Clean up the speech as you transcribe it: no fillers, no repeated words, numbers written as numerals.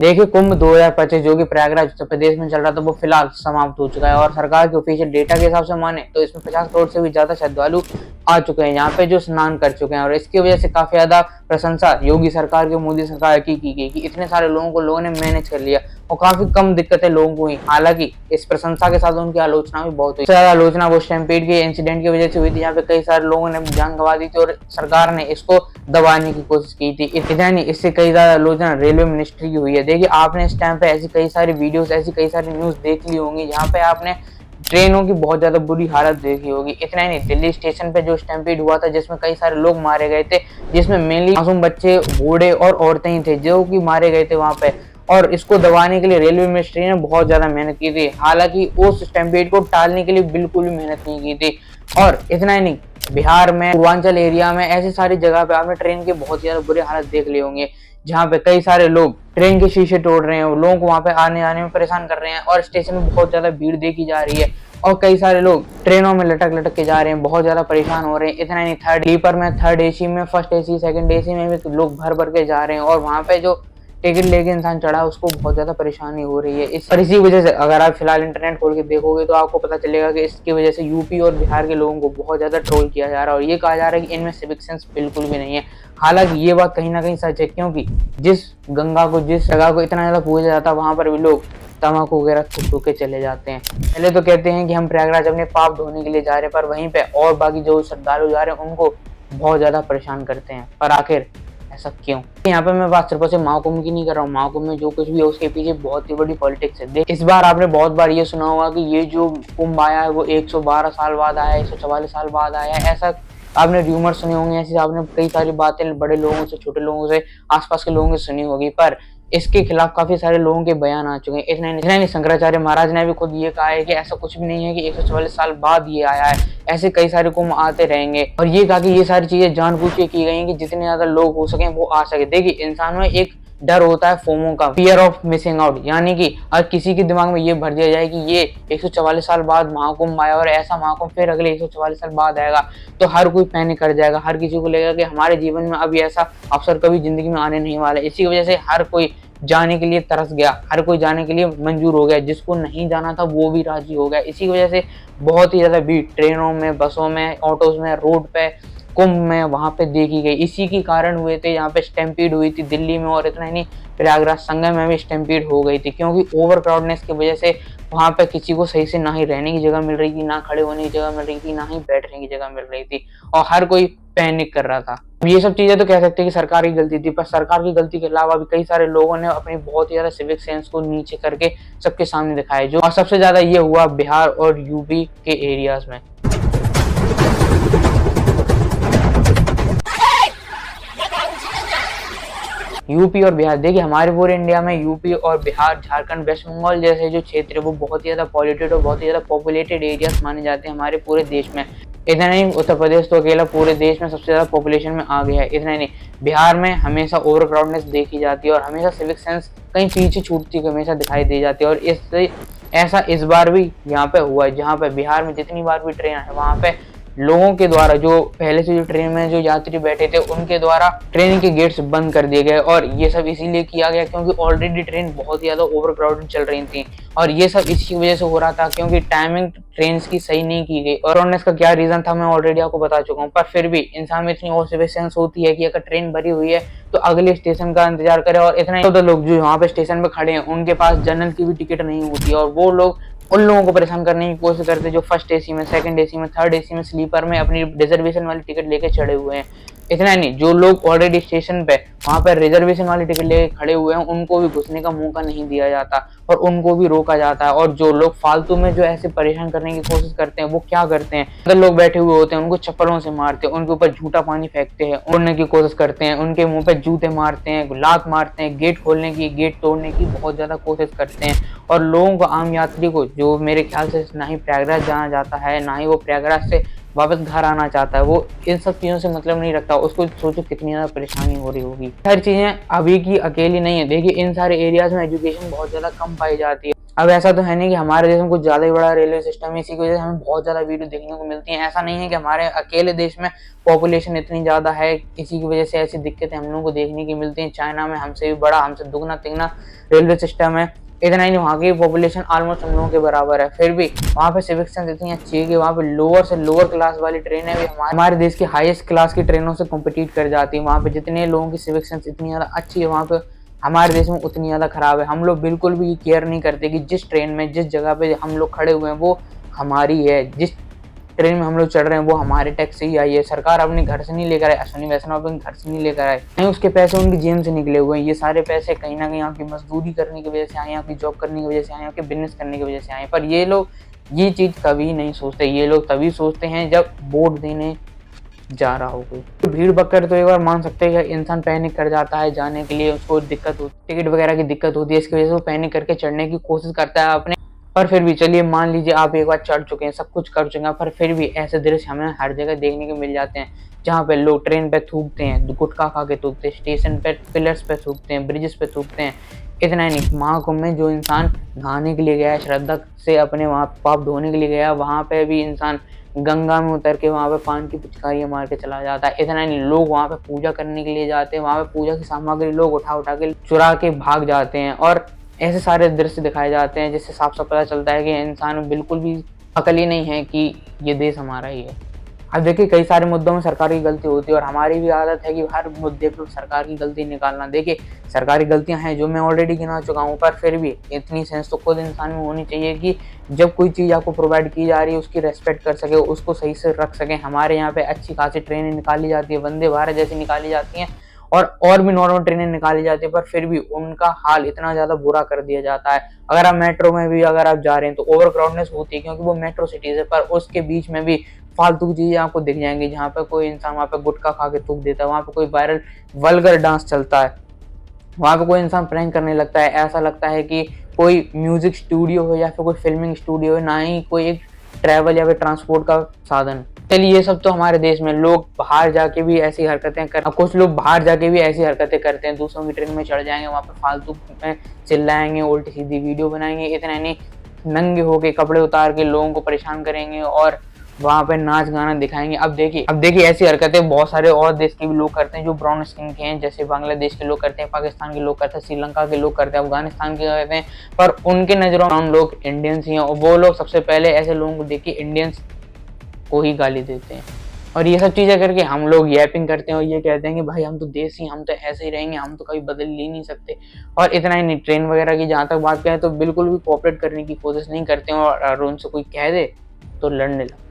देखिए, कुंभ 2025 जो कि प्रयागराज उत्तर प्रदेश में चल रहा था वो फिलहाल समाप्त हो चुका है और सरकार के ऑफिशियल डेटा के हिसाब से माने तो इसमें 50 करोड़ से भी ज्यादा श्रद्धालु आ चुके हैं यहाँ पे जो स्नान कर चुके हैं। और इसकी वजह से काफी ज्यादा प्रशंसा योगी सरकार की, मोदी सरकार की गई कि इतने सारे लोगों को लोगों ने मैनेज कर लिया और काफी कम दिक्कतें लोगों को हुई। हालांकि इस प्रशंसा के साथ उनकी आलोचना भी बहुत हुई। सबसे ज्यादा आलोचना वो स्टैम्पेड के इंसिडेंट की वजह से हुई थी, यहाँ पे कई सारे लोगों ने जान गंवा दी थी और सरकार ने इसको दबाने की कोशिश की थी। इतना नहीं, इससे कई ज्यादा आलोचना रेलवे मिनिस्ट्री की हुई है। देखिए, आपने इस टाइम पे ऐसी कई सारी वीडियोस, ऐसी कई सारी न्यूज देख ली होंगी जहाँ पे आपने ट्रेनों की बहुत ज्यादा बुरी हालत देखी होगी। इतना ही नहीं, दिल्ली स्टेशन पे जो स्टैम्पेड हुआ था जिसमें कई सारे लोग मारे गए थे, जिसमें मेनली मासूम बच्चे, बूढ़े और औरतें ही थे जो कि मारे गए थे वहां पे। और इसको दबाने के लिए रेलवे मिनिस्ट्री ने बहुत ज्यादा मेहनत की थी। हालांकि उस स्टैम्पेड को टालने के लिए बिल्कुल भी मेहनत नहीं की थी। और इतना ही नहीं, बिहार में, पूर्वांचल एरिया में, ऐसी सारी जगह पे आपने ट्रेन के बहुत ज्यादा बुरे हालत देख लिए होंगे जहाँ पे कई सारे लोग ट्रेन के शीशे तोड़ रहे हैं, लोगों को वहां पे आने आने में परेशान कर रहे हैं और स्टेशन में बहुत ज्यादा भीड़ देखी जा रही है और कई सारे लोग ट्रेनों में लटक लटक के जा रहे हैं, बहुत ज्यादा परेशान हो रहे हैं। इतना नहीं, थर्ड स्लीपर में, थर्ड एसी में, फर्स्ट एसी, सेकंड एसी में भी लोग भर भर के जा रहे हैं और वहां पे जो टिकट लेके इंसान चढ़ा उसको बहुत ज्यादा परेशानी हो रही है। इसी वजह से अगर आप फिलहाल इंटरनेट खोल के देखोगे तो आपको पता चलेगा कि इसकी वजह से यूपी और बिहार के लोगों को बहुत ज्यादा ट्रोल किया जा रहा है और ये कहा जा रहा है कि इनमें सिविक सेंस बिल्कुल भी नहीं है। हालांकि ये बात कहीं ना कहीं सच है, क्योंकि जिस गंगा को, जिस जगह को इतना ज्यादा पूजा जाता है वहां पर भी लोग तम्बाकू वगैरह थूक के चले जाते हैं। पहले तो कहते हैं कि हम प्रयागराज अपने पाप धोने के लिए जा रहे हैं, पर वहीं पे और बाकी जो श्रद्धालु जा रहे हैं उनको बहुत ज्यादा परेशान करते हैं। पर आखिर ऐसा क्यों? यहाँ पे मैं बात सिर्फ से महाकुंभ की नहीं कर रहा हूँ। महाकुंभ में जो कुछ भी है उसके पीछे बहुत ही बड़ी पॉलिटिक्स है। इस बार आपने बहुत बार ये सुना होगा कि ये जो कुंभ आया है वो 112 साल बाद आया है, 144 साल बाद आया है। ऐसा आपने र्यूमर सुने होंगे, ऐसी आपने कई सारी बातें बड़े लोगों से, छोटे लोगों से, आसपास के लोगों से सुनी होगी, पर इसके खिलाफ काफी सारे लोगों के बयान आ चुके हैं। इतना नहीं, शंकराचार्य महाराज ने भी खुद ये कहा है कि ऐसा कुछ भी नहीं है कि 144 साल बाद ये आया है, ऐसे कई सारे कुंभ आते रहेंगे। और ये कहा कि ये सारी चीजें जानबूझ के की गई हैं कि जितने ज्यादा लोग हो सके वो आ सके। देखिए, इंसान में एक डर होता है फोमो का, फियर ऑफ मिसिंग आउट, यानी कि अगर किसी के दिमाग में ये भर दिया जाए कि ये 144 साल बाद महाकुंभ आया और ऐसा महाकुंभ फिर अगले 144 साल बाद आएगा, तो हर कोई पैनिक कर जाएगा। हर किसी को लगेगा कि हमारे जीवन में अब ऐसा अवसर कभी जिंदगी में आने नहीं वाला है। इसी वजह से हर कोई जाने के लिए तरस गया, हर कोई जाने के लिए मंजूर हो गया, जिसको नहीं जाना था वो भी राजी हो गया। इसी वजह से बहुत ही ज्यादा भीड़ ट्रेनों में, बसों में, ऑटोज में, रोड पे, कुंभ में वहां पे देखी गई। इसी के कारण हुए थे, यहाँ पे स्टैम्पीड हुई थी दिल्ली में। और इतना ही नहीं, प्रयागराज संगम में भी स्टैम्पीड हो गई थी, क्योंकि ओवर क्राउडनेस की वजह से वहां पे किसी को सही से ना ही रहने की जगह मिल रही थी, ना खड़े होने की जगह मिल रही थी, ना ही बैठने की जगह मिल रही थी और हर कोई पैनिक कर रहा था। ये सब चीजें तो कह सकते हैं कि सरकार की गलती थी, पर सरकार की गलती के अलावा भी कई सारे लोगों ने अपनी बहुत ही ज्यादा सिविक सेंस को नीचे करके सबके सामने दिखाया। जो और सबसे ज्यादा ये हुआ बिहार और यूपी के एरियाज में। यूपी और बिहार, देखिए हमारे पूरे इंडिया में यूपी और बिहार, झारखंड, वेस्ट बंगाल जैसे जो क्षेत्र है वो बहुत ही ज्यादा पॉल्यूटेड और बहुत ही ज्यादा पॉपुलेटेड एरियाज माने जाते हैं हमारे पूरे देश में। इतना नहीं, उत्तर प्रदेश तो अकेला पूरे देश में सबसे ज्यादा पॉपुलेशन में आ गया है। इतना नहीं, बिहार में हमेशा ओवर क्राउडनेस देखी जाती है और हमेशा सिविक सेंस कहीं पीछे छूटती हमेशा दिखाई दे जाती है। और इससे ऐसा इस बार भी यहाँ पे हुआ है, जहाँ पे बिहार में जितनी बार भी ट्रेन है वहां पे लोगों के द्वारा, जो पहले से जो ट्रेन में जो यात्री बैठे थे उनके द्वारा ट्रेन के गेट्स बंद कर दिए गए। और ये सब इसीलिए किया गया क्योंकि ऑलरेडी ट्रेन बहुत ज्यादा ओवर क्राउडेड चल रही थी और ये सब इसी वजह से हो रहा था क्योंकि टाइमिंग ट्रेन की सही नहीं की गई। और इसका क्या रीजन था मैं ऑलरेडी आपको बता चुका हूँ, पर फिर भी इंसान में इतनी और सेंस होती है कि अगर ट्रेन भरी हुई है तो अगले स्टेशन का इंतजार करे। और इतना तो लोग जो यहाँ पे स्टेशन पे खड़े हैं उनके पास जनरल की भी टिकट नहीं होती और वो लोग उन लोगों को परेशान करने की कोशिश करते जो फर्स्ट एसी में, सेकंड एसी में, थर्ड एसी में, स्लीपर में अपनी रिजर्वेशन वाली टिकट लेके चढ़े हुए हैं। इतना नहीं, जो लोग ऑलरेडी स्टेशन पे वहां पर रिजर्वेशन वाली टिकट लेके खड़े हुए हैं उनको भी घुसने का मौका नहीं दिया जाता और उनको भी रोका जाता है। और जो लोग फालतू में जो ऐसे परेशान करने की कोशिश करते हैं वो क्या करते हैं, अगर लोग बैठे हुए होते हैं उनको चप्पलों से मारते हैं, उनके ऊपर झूठा पानी फेंकते हैं, उड़ने की कोशिश करते हैं, उनके मुंह पे जूते मारते हैं, लात मारते हैं, गेट खोलने की, गेट तोड़ने की बहुत ज्यादा कोशिश करते हैं। और लोगों को, आम यात्री को, जो मेरे ख्याल से ना ही प्रयागराज जाना जाता है ना ही वो प्रयागराज से वापस घर आना चाहता है, वो इन सब चीजों से मतलब नहीं रखता। उसको सोचो कितनी ज्यादा परेशानी हो रही होगी। हर चीजें अभी की अकेली नहीं है। देखिए, इन सारे एरियाज में एजुकेशन बहुत ज्यादा कम पाई जाती है। अब ऐसा तो है नहीं कि हमारे देश में कुछ ज़्यादा ही बड़ा रेलवे सिस्टम है, इसी की वजह से हमें बहुत ज़्यादा वीडियो देखने को मिलती हैं। ऐसा नहीं है कि हमारे अकेले देश में पॉपुलेशन इतनी ज़्यादा है, इसी की वजह से ऐसी दिक्कतें हम लोगों को देखने की मिलती हैं। चाइना में हमसे भी बड़ा, हमसे दुगना तिगना रेलवे सिस्टम है। इतना ही नहीं, वहाँ की पॉपुलेशन ऑलमोस्ट हम लोगों के बराबर है, फिर भी वहाँ पे सिविक सेंस इतनी अच्छी है कि वहाँ पे लोअर से लोअर क्लास वाली ट्रेनें भी हमारे देश की हाईएस्ट क्लास की ट्रेनों से कॉम्पिटिट कर जाती है। वहाँ पे जितने लोगों की सिविक सेंस इतनी ज़्यादा अच्छी है, वहाँ पे हमारे देश में उतनी ज़्यादा खराब है। हम लोग बिल्कुल भी केयर नहीं करते कि जिस ट्रेन में, जिस जगह पे हम लोग खड़े हुए हैं वो हमारी है, जिस ट्रेन में हम लोग चढ़ रहे हैं वो हमारे टैक्स से ही आई है। सरकार अपने घर से नहीं लेकर आए, अश्विनी वैष्णव अपने घर से नहीं लेकर आए, नहीं उसके पैसे उनकी जेब से निकले हुए हैं। ये सारे पैसे कहीं ना कहीं आपकी मजदूरी करने की वजह से आए, आपकी जॉब करने की वजह से आए, आपके बिजनेस करने की वजह से आए। पर ये लोग ये चीज़ कभी नहीं सोचते। ये लोग तभी सोचते हैं जब वोट देने जा रहा हो कोई। तो भीड़ बकर तो एक बार मान सकते हैं कि इंसान पैनिक कर जाता है जाने के लिए, उसको दिक्कत होती, टिकट वगैरह की दिक्कत होती है, इसकी वजह से वो पैनिक करके चढ़ने की कोशिश करता है अपने। पर फिर भी चलिए मान लीजिए आप एक बार चढ़ चुके हैं, सब कुछ कर चुके हैं, पर फिर भी ऐसे दृश्य हमें हर जगह देखने को मिल जाते हैं जहाँ पे लोग ट्रेन पे थूकते हैं, गुटखा खा के थूकते हैं, स्टेशन पे पिलर्स पे थूकते हैं, ब्रिजेस पे थूकते हैं। इतना ही नहीं, महाकुंभ में जो इंसान नहाने के लिए गया है, श्रद्धा से अपने वहाँ पाप धोने के लिए गया, वहाँ पे भी इंसान गंगा में उतर के वहाँ पे पान की पिचकारियाँ मार के चला जाता है। इतना नहीं, लोग वहाँ पे पूजा करने के लिए जाते हैं, वहाँ पे पूजा की सामग्री लोग उठा उठा के चुरा के भाग जाते हैं, और ऐसे सारे दृश्य दिखाए जाते हैं जिससे साफ साफ पता चलता है कि इंसान में बिल्कुल भी अकल ही नहीं है कि ये देश हमारा ही है। अब देखिए कई सारे मुद्दों में सरकार की गलती होती है, और हमारी भी आदत है कि हर मुद्दे पर सरकार की गलती निकालना। देखिए सरकारी गलतियां हैं जो मैं ऑलरेडी गिना चुका हूं, पर फिर भी इतनी सेंस तो खुद इंसान में होनी चाहिए कि जब कोई चीज़ आपको प्रोवाइड की जा रही है उसकी रेस्पेक्ट कर सके, उसको सही से रख सकें। हमारे यहाँ पे अच्छी खासी ट्रेनें निकाली जाती है, वंदे भारत जैसी निकाली जाती हैं, और भी नॉर्मल ट्रेनें निकाली जाती है, पर फिर भी उनका हाल इतना ज़्यादा बुरा कर दिया जाता है। अगर आप मेट्रो में भी अगर आप जा रहे हैं तो ओवर क्राउडनेस होती है, क्योंकि वो मेट्रो सिटीज़ है, पर उसके बीच में भी फालतू चीज़ें आपको दिख जाएंगी, जहाँ पे कोई इंसान वहाँ पे गुटखा खा के थूक देता है, वहाँ पे कोई वायरल वल्गर डांस चलता है, वहाँ पे कोई इंसान प्रैंक करने लगता है। ऐसा लगता है कि कोई म्यूजिक स्टूडियो हो या फिर कोई फिल्मिंग स्टूडियो हो, ना ही कोई एक ट्रैवल या फिर ट्रांसपोर्ट का साधन। चलिए ये सब तो हमारे देश में लोग बाहर जाके भी ऐसी हरकतें कर, अब कुछ लोग बाहर जाके भी ऐसी हरकतें करते हैं, दूसरों की ट्रेन में चढ़ जाएंगे, वहाँ पे फालतू में चिल्लाएंगे, उल्टी सीधी वीडियो बनाएंगे, इतना नहीं नंगे होके कपड़े उतार के लोगों को परेशान करेंगे और वहाँ पे नाच गाना दिखाएंगे। अब देखिए ऐसी हरकतें बहुत सारे और देश के भी लोग करते हैं जो ब्राउन स्किन के हैं, जैसे बांग्लादेश के लोग करते हैं, पाकिस्तान के लोग करते हैं, श्रीलंका के लोग करते हैं, अफगानिस्तान के करते हैं, पर उनके नजरों में हम लोग इंडियंस ही हैं, और वो लोग सबसे पहले ऐसे लोगों को देख के इंडियंस को ही गाली देते हैं। और ये सब चीज़ें करके हम लोग यैपिंग करते हैं और ये कहते हैं कि भाई हम तो देसी, हम तो ऐसे ही रहेंगे, हम तो कभी बदल ही नहीं सकते। और इतना ही नहीं, ट्रेन वगैरह की जहाँ तक बात करें तो बिल्कुल भी कोऑपरेट करने की कोशिश नहीं करते हैं, और उनसे कोई कह दे तो लड़ने लगते हैं।